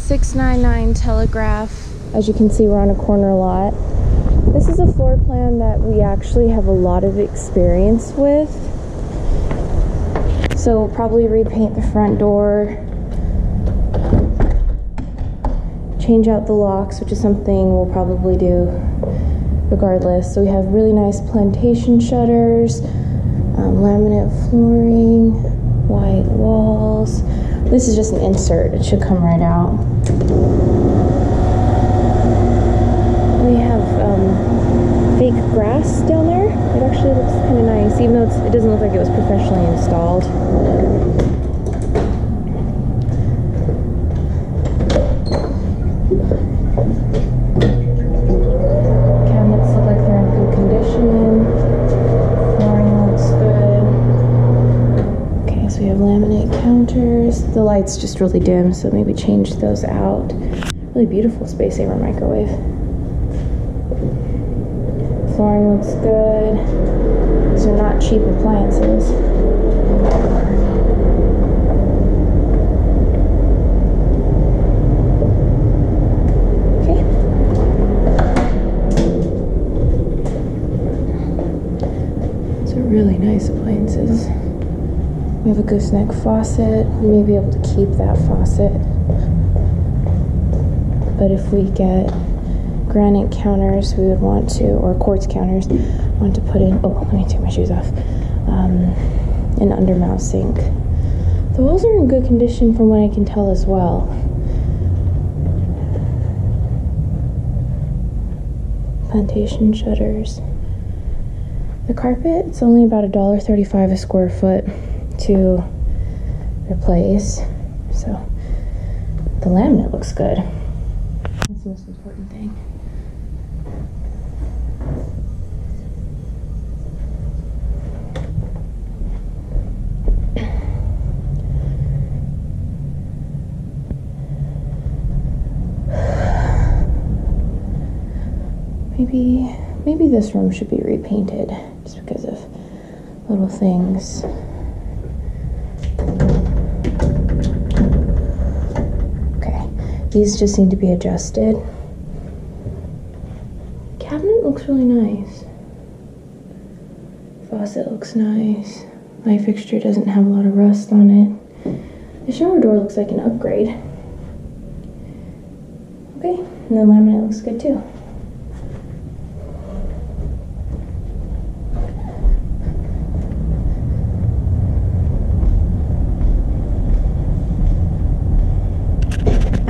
699 Telegraph. As you can see, we're on a corner lot. This is a floor plan that we actually have a lot of experience with. So we'll probably repaint the front door, change out the locks, which is something we'll probably do regardless. So we have really nice plantation shutters, laminate flooring, white walls. This is just an insert. It should come right out. We have fake grass down there. It actually looks kind of nice, even though it doesn't look like it was professionally installed. Cabinets look like they're in good condition. Flooring looks good. Okay, so we have laminate counters. The light's just really dim, so maybe change those out. Really beautiful space saver microwave. Flooring looks good. These are not cheap appliances. Okay. These are really nice appliances. We have a gooseneck faucet. We may be able to keep that faucet. But if we get granite counters, we would want to, or quartz counters, want to put in, oh, let me take my shoes off, an undermount sink. The walls are in good condition from what I can tell as well. Plantation shutters. The carpet, it's only about $1.35 a square foot to replace. So the laminate looks good. That's the most important thing. Maybe this room should be repainted just because of little things. Okay, these just need to be adjusted. Cabinet looks really nice. Faucet looks nice. Light fixture doesn't have a lot of rust on it. The shower door looks like an upgrade. Okay, and the laminate looks good too.